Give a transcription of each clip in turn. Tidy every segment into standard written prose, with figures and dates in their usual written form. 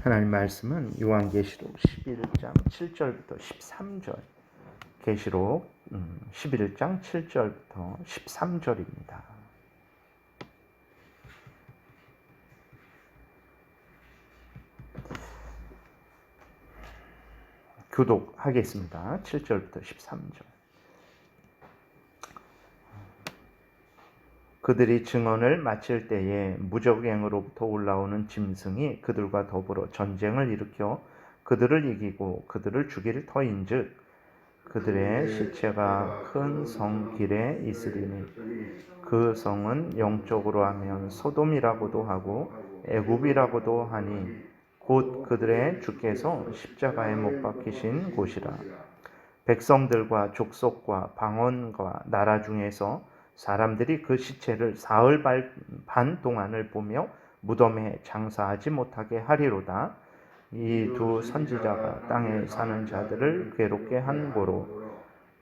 하나님 말씀은 요한계시록 11장 7절부터 13절, 계시록 11장 7절부터 13절입니다. 교독하겠습니다. 7절부터 13절. 그들이 증언을 마칠 때에 무적행으로부터 올라오는 짐승이 그들과 더불어 전쟁을 일으켜 그들을 이기고 그들을 죽일 터인즉 그들의 시체가 큰 성 길에 있으리니 그 성은 영적으로 하면 소돔이라고도 하고 애굽이라고도 하니 곧 그들의 주께서 십자가에 못 박히신 곳이라. 백성들과 족속과 방언과 나라 중에서 사람들이 그 시체를 사흘 반 동안을 보며 무덤에 장사하지 못하게 하리로다. 이 두 선지자가 땅에 사는 자들을 괴롭게 한 고로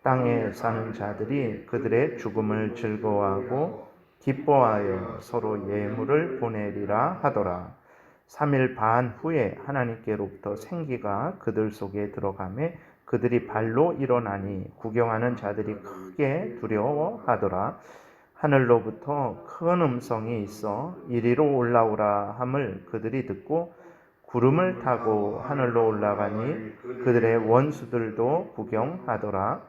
땅에 사는 자들이 그들의 죽음을 즐거워하고 기뻐하여 서로 예물을 보내리라 하더라. 3일 반 후에 하나님께로부터 생기가 그들 속에 들어가매 그들이 발로 일어나니 구경하는 자들이 크게 두려워하더라. 하늘로부터 큰 음성이 있어 이리로 올라오라 함을 그들이 듣고 구름을 타고 하늘로 올라가니 그들의 원수들도 구경하더라.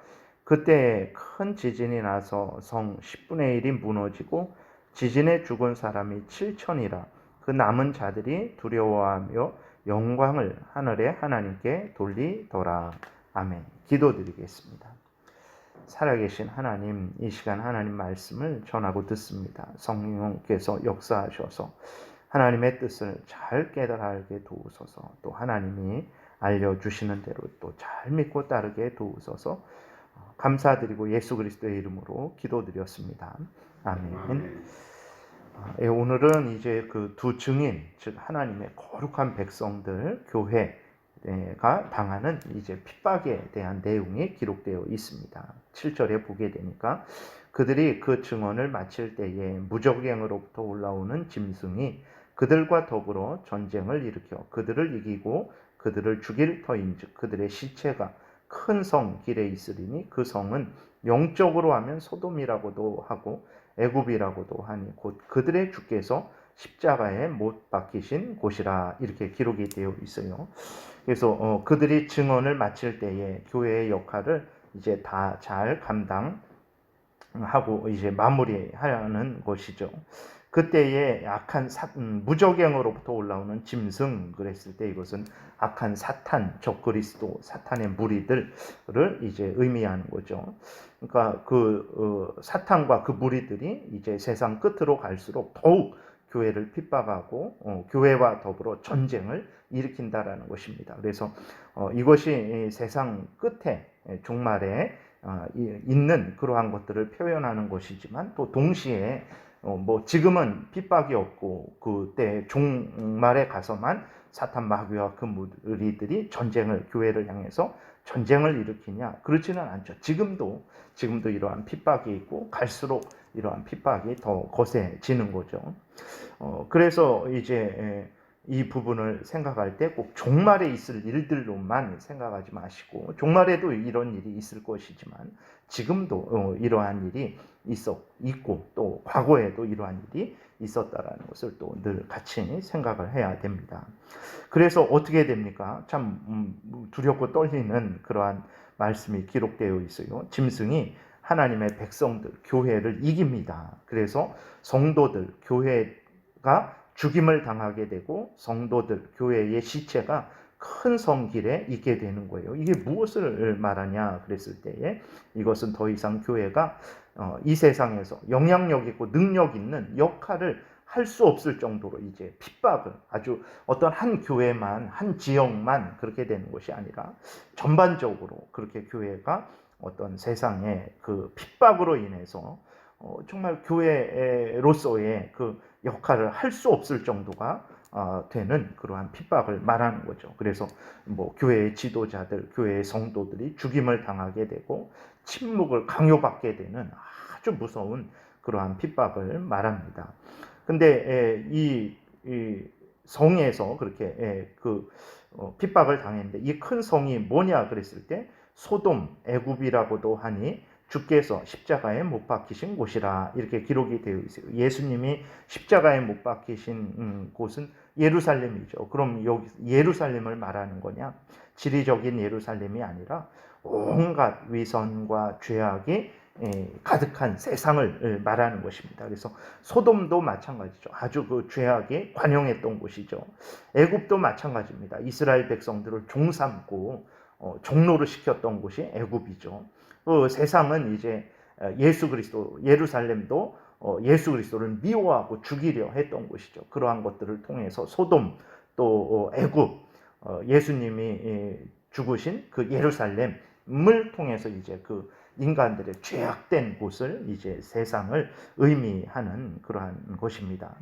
그때에 큰 지진이 나서 성 10분의 1이 무너지고 지진에 죽은 사람이 7천이라. 그 남은 자들이 두려워하며 영광을 하늘의 하나님께 돌리더라. 아멘. 기도드리겠습니다. 살아계신 하나님, 이 시간 하나님 말씀을 전하고 듣습니다. 성령께서 역사하셔서 하나님의 뜻을 잘 깨달아 알게 도우소서. 또 하나님이 알려주시는 대로 또 잘 믿고 따르게 도우소서. 감사드리고 예수 그리스도의 이름으로 기도드렸습니다. 아멘. 오늘은 이제 그 두 증인, 즉 하나님의 거룩한 백성들, 교회가 당하는 이제 핍박에 대한 내용이 기록되어 있습니다. 7절에 보게 되니까 그들이 그 증언을 마칠 때에 무적행으로부터 올라오는 짐승이 그들과 더불어 전쟁을 일으켜 그들을 이기고 그들을 죽일 터인즉 그들의 시체가 큰 성 길에 있으리니 그 성은 영적으로 하면 소돔이라고도 하고 애굽이라고도 하니 곧 그들의 주께서 십자가에 못 박히신 곳이라 이렇게 기록이 되어 있어요. 그래서 그들이 증언을 마칠 때에 교회의 역할을 이제 다 잘 감당하고 이제 마무리하는 것이죠. 그때에 악한 무적행으로부터 올라오는 짐승 그랬을 때 이것은 악한 사탄, 적그리스도, 사탄의 무리들을 이제 의미하는 거죠. 그러니까 사탄과 그 무리들이 이제 세상 끝으로 갈수록 더욱 교회를 핍박하고 교회와 더불어 전쟁을 일으킨다라는 것입니다. 그래서 이것이 세상 끝에 종말에 있는 그러한 것들을 표현하는 것이지만 또 동시에 지금은 핍박이 없고 그때 종말에 가서만 사탄 마귀와 그 무리들이 교회를 향해서 전쟁을 일으키냐? 그렇지는 않죠. 지금도 이러한 핍박이 있고 갈수록 이러한 핍박이 더 거세지는 거죠. 그래서 이제 이 부분을 생각할 때 꼭 종말에 있을 일들로만 생각하지 마시고 종말에도 이런 일이 있을 것이지만 지금도 이러한 일이 있고 또 과거에도 이러한 일이 있었다라는 것을 또 늘 같이 생각을 해야 됩니다. 그래서 어떻게 됩니까? 참 두렵고 떨리는 그러한 말씀이 기록되어 있어요. 짐승이 하나님의 백성들, 교회를 이깁니다. 그래서 성도들, 교회가 죽임을 당하게 되고 성도들, 교회의 시체가 큰 성길에 있게 되는 거예요. 이게 무엇을 말하냐 그랬을 때에 이것은 더 이상 교회가 이 세상에서 영향력 있고 능력 있는 역할을 할 수 없을 정도로 이제 핍박을 아주 어떤 한 교회만 한 지역만 그렇게 되는 것이 아니라 전반적으로 그렇게 교회가 어떤 세상의 그 핍박으로 인해서 정말 교회로서의 그 역할을 할 수 없을 정도가 되는 그러한 핍박을 말하는 거죠. 그래서 교회의 지도자들, 교회의 성도들이 죽임을 당하게 되고 침묵을 강요받게 되는 아주 무서운 그러한 핍박을 말합니다. 근데 이 성에서 그렇게 핍박을 당했는데 이 큰 성이 뭐냐 그랬을 때 소돔 애굽이라고도 하니 주께서 십자가에 못 박히신 곳이라 이렇게 기록이 되어 있어요. 예수님이 십자가에 못 박히신 곳은 예루살렘이죠. 그럼 여기 예루살렘을 말하는 거냐? 지리적인 예루살렘이 아니라 온갖 위선과 죄악이 가득한 세상을 말하는 것입니다. 그래서 소돔도 마찬가지죠. 아주 그 죄악에 관용했던 곳이죠. 애굽도 마찬가지입니다. 이스라엘 백성들을 종삼고 종로를 시켰던 곳이 애굽이죠. 그 세상은 이제 예수 그리스도, 예루살렘도 예수 그리스도를 미워하고 죽이려 했던 곳이죠. 그러한 것들을 통해서 소돔 또 애굽, 예수님이 죽으신 그 예루살렘을 통해서 이제 그 인간들의 죄악된 곳을 이제 세상을 의미하는 그러한 것입니다.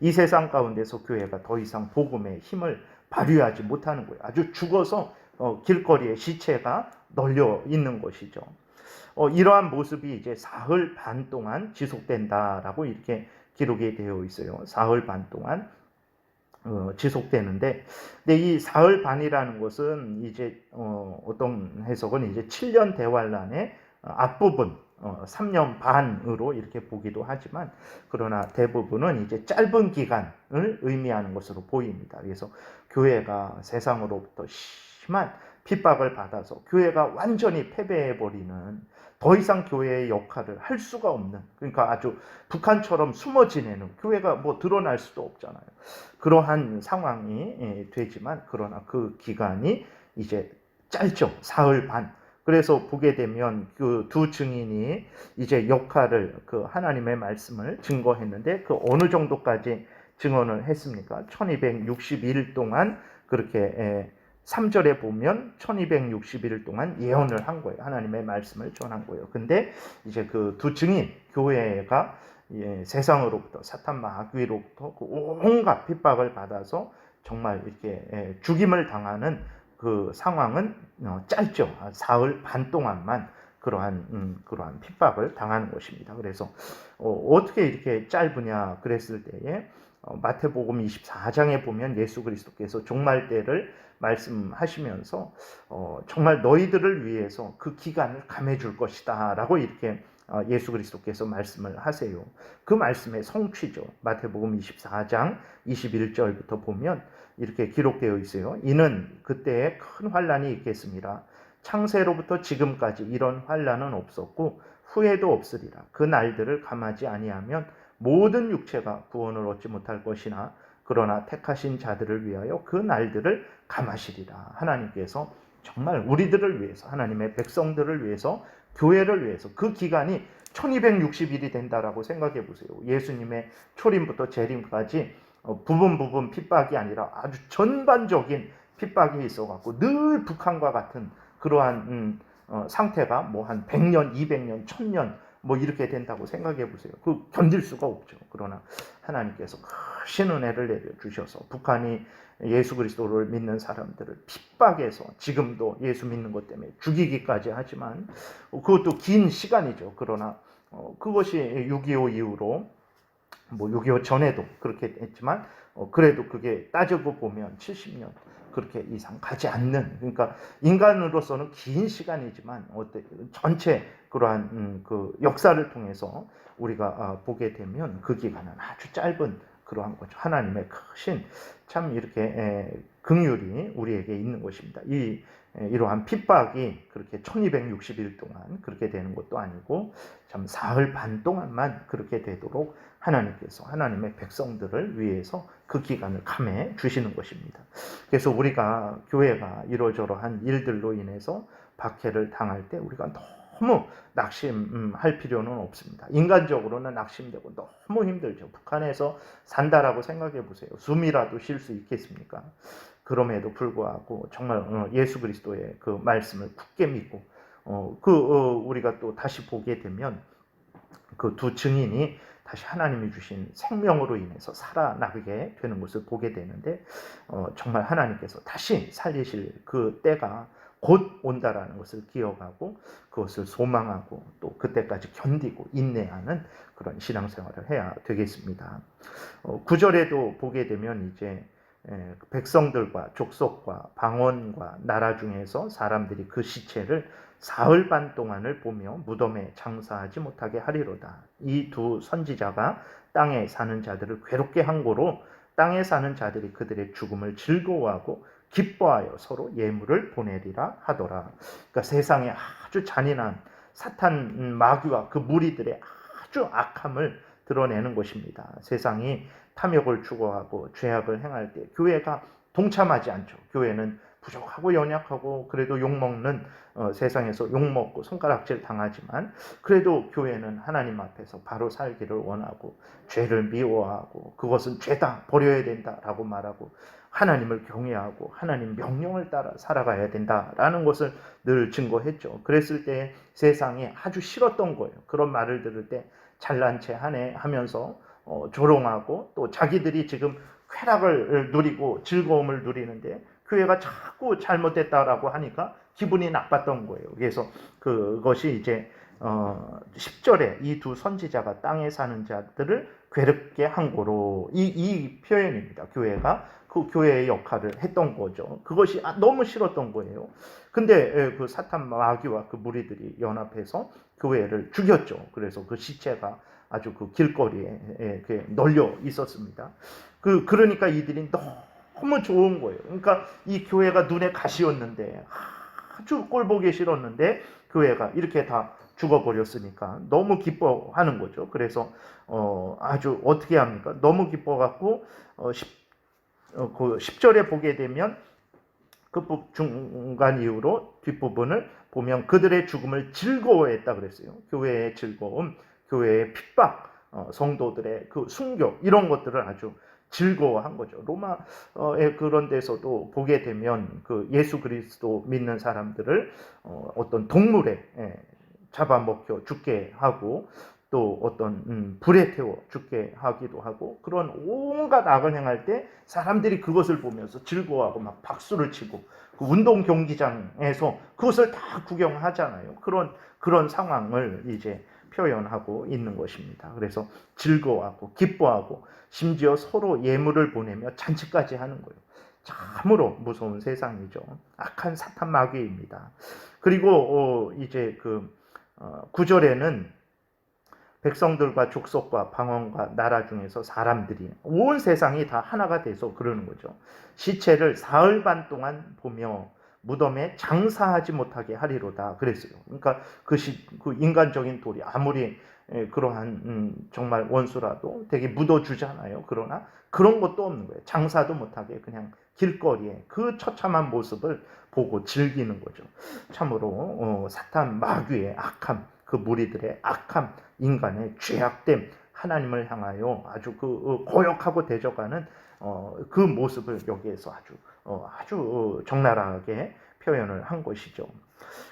이 세상 가운데서 교회가 더 이상 복음의 힘을 발휘하지 못하는 거예요. 아주 죽어서 길거리에 시체가 널려 있는 것이죠. 이러한 모습이 이제 사흘 반 동안 지속된다라고 이렇게 기록이 되어 있어요. 사흘 반 동안 지속되는데, 근데 이 사흘 반이라는 것은 이제 어떤 해석은 이제 7년 대환란의 앞부분 3년 반으로 이렇게 보기도 하지만, 그러나 대부분은 이제 짧은 기간을 의미하는 것으로 보입니다. 그래서 교회가 세상으로부터 심한 핍박을 받아서 교회가 완전히 패배해버리는, 더 이상 교회의 역할을 할 수가 없는, 그러니까 아주 북한처럼 숨어 지내는, 교회가 뭐 드러날 수도 없잖아요. 그러한 상황이 되지만, 그러나 그 기간이 이제 짧죠. 사흘 반. 그래서 보게 되면 그 두 증인이 이제 역할을, 그 하나님의 말씀을 증거했는데 그 어느 정도까지 증언을 했습니까? 1261일 동안 그렇게 3절에 보면 1261일 동안 예언을 한 거예요. 하나님의 말씀을 전한 거예요. 근데 이제 그 두 증인, 교회가 세상으로부터, 사탄 마귀로부터 그 온갖 핍박을 받아서 정말 이렇게 죽임을 당하는 그 상황은 짧죠. 사흘 반 동안만 그러한 핍박을 당하는 것입니다. 그래서 어떻게 이렇게 짧으냐 그랬을 때에 마태복음 24장에 보면 예수 그리스도께서 종말 때를 말씀하시면서 정말 너희들을 위해서 그 기간을 감해줄 것이다 라고 이렇게 예수 그리스도께서 말씀을 하세요. 그 말씀의 성취죠. 마태복음 24장 21절부터 보면 이렇게 기록되어 있어요. 이는 그때에 큰 환란이 있겠습니다. 창세로부터 지금까지 이런 환란은 없었고 후에도 없으리라. 그 날들을 감하지 아니하면 모든 육체가 구원을 얻지 못할 것이나 그러나 택하신 자들을 위하여 그 날들을 감하시리라. 하나님께서 정말 우리들을 위해서, 하나님의 백성들을 위해서, 교회를 위해서 그 기간이 1260일이 된다라고 생각해 보세요. 예수님의 초림부터 재림까지 부분 핍박이 아니라 아주 전반적인 핍박이 있어갖고 늘 북한과 같은 그러한 상태가 뭐 한 100년, 200년, 1000년 뭐 이렇게 된다고 생각해 보세요. 그 견딜 수가 없죠. 그러나 하나님께서 크신 은혜를 내려주셔서 북한이 예수 그리스도를 믿는 사람들을 핍박해서 지금도 예수 믿는 것 때문에 죽이기까지 하지만 그것도 긴 시간이죠. 그러나 그것이 6.25 이후로 뭐 6.25 전에도 그렇게 했지만 그래도 그게 따지고 보면 70년 그렇게 이상 가지 않는, 그러니까 인간으로서는 긴 시간이지만 전체 그러한 그 역사를 통해서 우리가 보게 되면 그 기간은 아주 짧은 그러한 거죠. 하나님의 크신 참 이렇게 긍휼이 우리에게 있는 것입니다. 이러한 핍박이 그렇게 1260일 동안 그렇게 되는 것도 아니고 참 사흘 반 동안만 그렇게 되도록 하나님께서 하나님의 백성들을 위해서 그 기간을 감해 주시는 것입니다. 그래서 우리가 교회가 이러저러한 일들로 인해서 박해를 당할 때 우리가 너무 낙심할 필요는 없습니다. 인간적으로는 낙심되고 너무 힘들죠. 북한에서 산다라고 생각해 보세요. 숨이라도 쉴 수 있겠습니까? 그럼에도 불구하고 정말 예수 그리스도의 그 말씀을 굳게 믿고 우리가 또 다시 보게 되면 그 두 증인이 다시 하나님이 주신 생명으로 인해서 살아나게 되는 것을 보게 되는데 정말 하나님께서 다시 살리실 그 때가 곧 온다라는 것을 기억하고 그것을 소망하고 또 그때까지 견디고 인내하는 그런 신앙생활을 해야 되겠습니다. 9절에도 보게 되면 이제 백성들과 족속과 방언과 나라 중에서 사람들이 그 시체를 사흘 반 동안을 보며 무덤에 장사하지 못하게 하리로다. 이 두 선지자가 땅에 사는 자들을 괴롭게 한 고로 땅에 사는 자들이 그들의 죽음을 즐거워하고 기뻐하여 서로 예물을 보내리라 하더라. 그러니까 세상에 아주 잔인한 사탄 마귀와 그 무리들의 아주 악함을 드러내는 것입니다. 세상이 탐욕을 추구하고 죄악을 행할 때 교회가 동참하지 않죠. 교회는 부족하고 연약하고 그래도 욕먹는 세상에서 욕먹고 손가락질 당하지만 그래도 교회는 하나님 앞에서 바로 살기를 원하고 죄를 미워하고 그것은 죄다 버려야 된다라고 말하고 하나님을 경외하고 하나님 명령을 따라 살아가야 된다라는 것을 늘 증거했죠. 그랬을 때 세상에 아주 싫었던 거예요. 그런 말을 들을 때 잘난 체 하네 하면서 조롱하고 또 자기들이 지금 쾌락을 누리고 즐거움을 누리는데 교회가 자꾸 잘못됐다라고 하니까 기분이 나빴던 거예요. 그래서 그것이 이제 10절에 이 두 선지자가 땅에 사는 자들을 괴롭게 한 거로 이 표현입니다. 교회가 그 교회의 역할을 했던 거죠. 그것이 너무 싫었던 거예요. 근데 그 사탄 마귀와 그 무리들이 연합해서 교회를 죽였죠. 그래서 그 시체가 아주 그 길거리에 널려 있었습니다. 그러니까 이들이 너무 좋은 거예요. 그러니까 이 교회가 눈에 가시였는데 아주 꼴보기 싫었는데 교회가 이렇게 다 죽어버렸으니까 너무 기뻐하는 거죠. 그래서 아주 어떻게 합니까? 너무 기뻐갖고 10절에 보게 되면 그 중간 이후로 뒷부분을 보면 그들의 죽음을 즐거워했다 그랬어요. 교회의 즐거움, 교회의 핍박, 성도들의 그 순교 이런 것들을 아주 즐거워한 거죠. 로마의 그런 데서도 보게 되면 그 예수 그리스도 믿는 사람들을 어떤 동물에 잡아먹혀 죽게 하고 또 어떤 불에 태워 죽게 하기도 하고 그런 온갖 악을 행할 때 사람들이 그것을 보면서 즐거워하고 막 박수를 치고 그 운동 경기장에서 그것을 다 구경하잖아요. 그런 상황을 이제 표현하고 있는 것입니다. 그래서 즐거워하고 기뻐하고 심지어 서로 예물을 보내며 잔치까지 하는 거예요. 참으로 무서운 세상이죠. 악한 사탄 마귀입니다. 그리고 이제 그 9절에는 백성들과 족속과 방언과 나라 중에서 사람들이 온 세상이 다 하나가 돼서 그러는 거죠. 시체를 사흘 반 동안 보며 무덤에 장사하지 못하게 하리로다 그랬어요. 그러니까 그 인간적인 도리 아무리 그러한 정말 원수라도 되게 묻어주잖아요. 그러나 그런 것도 없는 거예요. 장사도 못하게 그냥 길거리에 그 처참한 모습을 보고 즐기는 거죠. 참으로 사탄 마귀의 악함, 그 무리들의 악함, 인간의 죄악됨, 하나님을 향하여 아주 그 고역하고 대적하는 그 모습을 여기에서 아주 적나라하게 표현을 한 것이죠.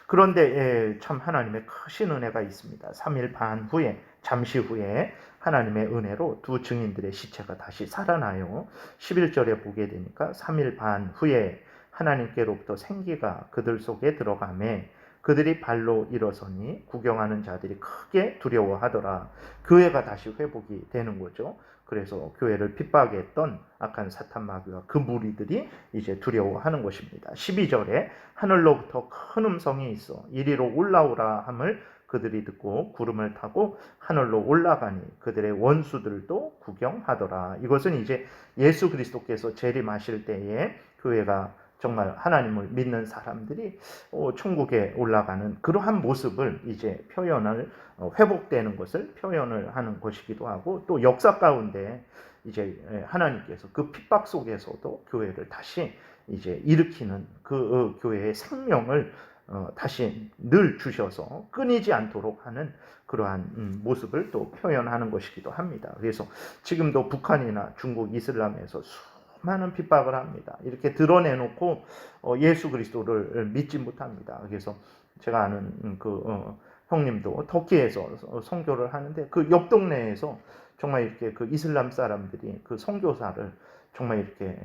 그런데 참 하나님의 크신 은혜가 있습니다. 3일 반 후에 잠시 후에 하나님의 은혜로 두 증인들의 시체가 다시 살아나요. 11절에 보게 되니까 3일 반 후에 하나님께로부터 생기가 그들 속에 들어가매 그들이 발로 일어서니 구경하는 자들이 크게 두려워하더라. 교회가 다시 회복이 되는 거죠. 그래서 교회를 핍박했던 악한 사탄 마귀와 그 무리들이 이제 두려워하는 것입니다. 12절에 하늘로부터 큰 음성이 있어 이리로 올라오라 함을 그들이 듣고 구름을 타고 하늘로 올라가니 그들의 원수들도 구경하더라. 이것은 이제 예수 그리스도께서 재림하실 때에 교회가 정말 하나님을 믿는 사람들이 천국에 올라가는 그러한 모습을 이제 표현을 회복되는 것을 표현을 하는 것이기도 하고 또 역사 가운데 이제 하나님께서 그 핍박 속에서도 교회를 다시 이제 일으키는 그 교회의 생명을 다시 늘 주셔서 끊이지 않도록 하는 그러한 모습을 또 표현하는 것이기도 합니다. 그래서 지금도 북한이나 중국 이슬람에서 많은 핍박을 합니다. 이렇게 드러내놓고 예수 그리스도를 믿지 못합니다. 그래서 제가 아는 그 형님도 터키에서 선교를 하는데 그 옆 동네에서 정말 이렇게 그 이슬람 사람들이 그 선교사를 정말 이렇게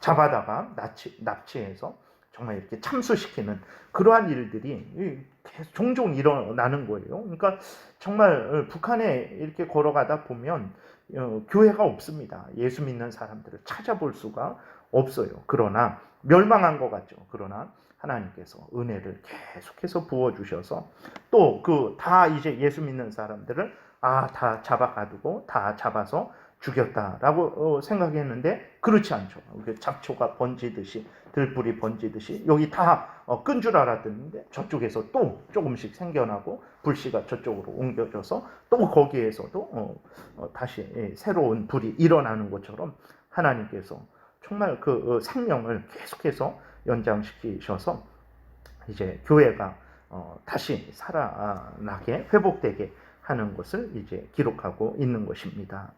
잡아다가 납치해서 정말 이렇게 참수시키는 그러한 일들이 종종 일어나는 거예요. 그러니까 정말 북한에 이렇게 걸어가다 보면 교회가 없습니다. 예수 믿는 사람들을 찾아볼 수가 없어요. 그러나 멸망한 것 같죠. 그러나 하나님께서 은혜를 계속해서 부어주셔서 또 다 이제 예수 믿는 사람들을 다 잡아가두고 다 잡아서 죽였다라고 생각했는데 그렇지 않죠. 잡초가 번지듯이 들불이 번지듯이 여기 다 끈 줄 알았는데 저쪽에서 또 조금씩 생겨나고 불씨가 저쪽으로 옮겨져서 또 거기에서도 다시 새로운 불이 일어나는 것처럼 하나님께서 정말 그 생명을 계속해서 연장시키셔서 이제 교회가 다시 살아나게 회복되게 하는 것을 이제 기록하고 있는 것입니다.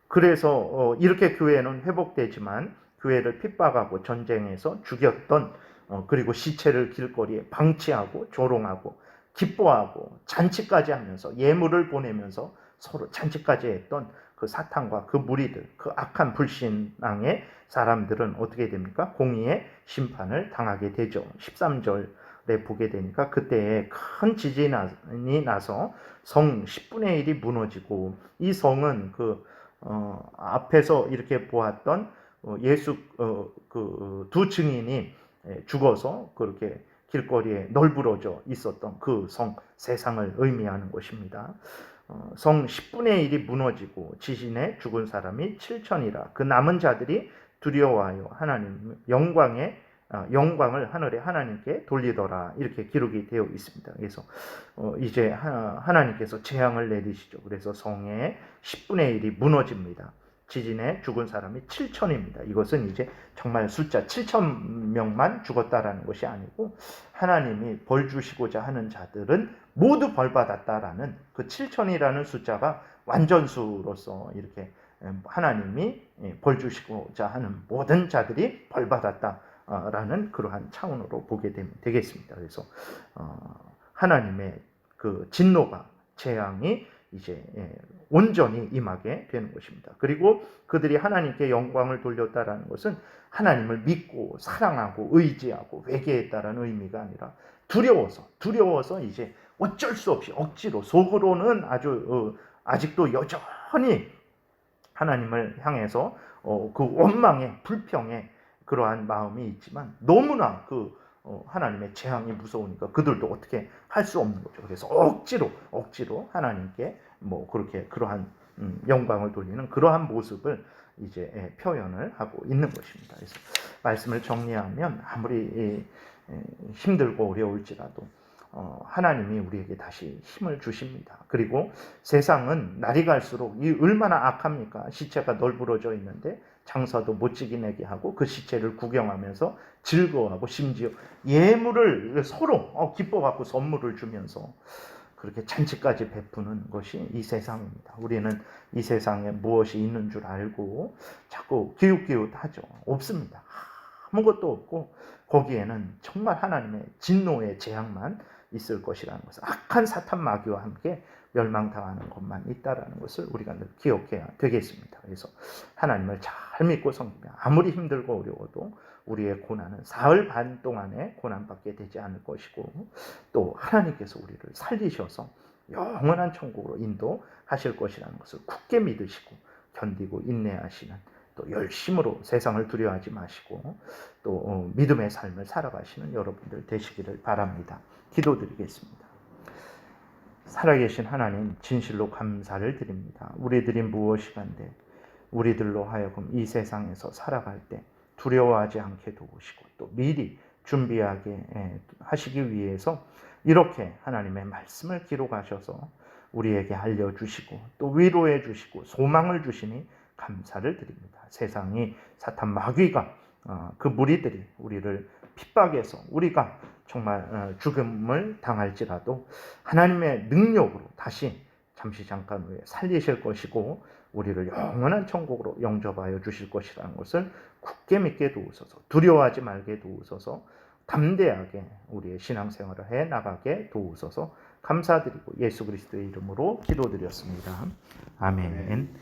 그래서 이렇게 교회는 회복되지만 교회를 핍박하고 전쟁에서 죽였던 그리고 시체를 길거리에 방치하고 조롱하고 기뻐하고 잔치까지 하면서 예물을 보내면서 서로 잔치까지 했던 그 사탄과 그 무리들, 그 악한 불신앙의 사람들은 어떻게 됩니까? 공의의 심판을 당하게 되죠. 13절에 보게 되니까 그때에 큰 지진이 나서 성 10분의 1이 무너지고 이 성은 앞에서 이렇게 보았던 예수 그 두 증인이 죽어서 그렇게 길거리에 널브러져 있었던 그 성 세상을 의미하는 것입니다. 성 10분의 1이 무너지고 지진에 죽은 사람이 7천이라 그 남은 자들이 두려워하여 하나님 영광을 하늘에 하나님께 돌리더라 이렇게 기록이 되어 있습니다. 그래서 이제 하나님께서 재앙을 내리시죠. 그래서 성의 10분의 1이 무너집니다. 지진에 죽은 사람이 7천입니다. 이것은 이제 정말 숫자 7천 명만 죽었다라는 것이 아니고 하나님이 벌 주시고자 하는 자들은 모두 벌 받았다라는 그 7천이라는 숫자가 완전수로서 이렇게 하나님이 벌 주시고자 하는 모든 자들이 벌 받았다라는 그러한 차원으로 보게 되겠습니다. 그래서 하나님의 그 진노가 재앙이 이제 온전히 임하게 되는 것입니다. 그리고 그들이 하나님께 영광을 돌렸다라는 것은 하나님을 믿고 사랑하고 의지하고 회개했다라는 의미가 아니라 두려워서 이제 어쩔 수 없이 억지로 속으로는 아직도 여전히 하나님을 향해서 그 원망에 불평에 그러한 마음이 있지만 너무나 하나님의 재앙이 무서우니까 그들도 어떻게 할 수 없는 거죠. 그래서 억지로 하나님께 그렇게 그러한 영광을 돌리는 그러한 모습을 이제 표현을 하고 있는 것입니다. 그래서 말씀을 정리하면 아무리 힘들고 어려울지라도 하나님이 우리에게 다시 힘을 주십니다. 그리고 세상은 날이 갈수록 얼마나 악합니까? 시체가 널브러져 있는데 장사도 못 지내게 하고 그 시체를 구경하면서 즐거워하고 심지어 예물을 서로 기뻐갖고 선물을 주면서 그렇게 잔치까지 베푸는 것이 이 세상입니다. 우리는 이 세상에 무엇이 있는 줄 알고 자꾸 기웃기웃하죠. 없습니다. 아무것도 없고 거기에는 정말 하나님의 진노의 재앙만 있을 것이라는 것을 악한 사탄 마귀와 함께 멸망당하는 것만 있다라는 것을 우리가 늘 기억해야 되겠습니다. 그래서 하나님을 잘 믿고 섬기면 아무리 힘들고 어려워도 우리의 고난은 사흘 반 동안의 고난밖에 되지 않을 것이고 또 하나님께서 우리를 살리셔서 영원한 천국으로 인도하실 것이라는 것을 굳게 믿으시고 견디고 인내하시는 또 열심으로 세상을 두려워하지 마시고 또 믿음의 삶을 살아가시는 여러분들 되시기를 바랍니다. 기도드리겠습니다. 살아계신 하나님 진실로 감사를 드립니다. 우리들이 무엇이간데 우리들로 하여금 이 세상에서 살아갈 때 두려워하지 않게 도우시고 또 미리 준비하게 하시기 위해서 이렇게 하나님의 말씀을 기록하셔서 우리에게 알려주시고 또 위로해 주시고 소망을 주시니 감사를 드립니다. 세상이 사탄 마귀가 그 무리들이 우리를 핍박해서 우리가 정말 죽음을 당할지라도 하나님의 능력으로 다시 잠시 잠깐 후에 살리실 것이고 우리를 영원한 천국으로 영접하여 주실 것이라는 것을 굳게 믿게 도우소서. 두려워하지 말게 도우소서. 담대하게 우리의 신앙생활을 해 나가게 도우소서. 감사드리고 예수 그리스도의 이름으로 기도드렸습니다. 아멘.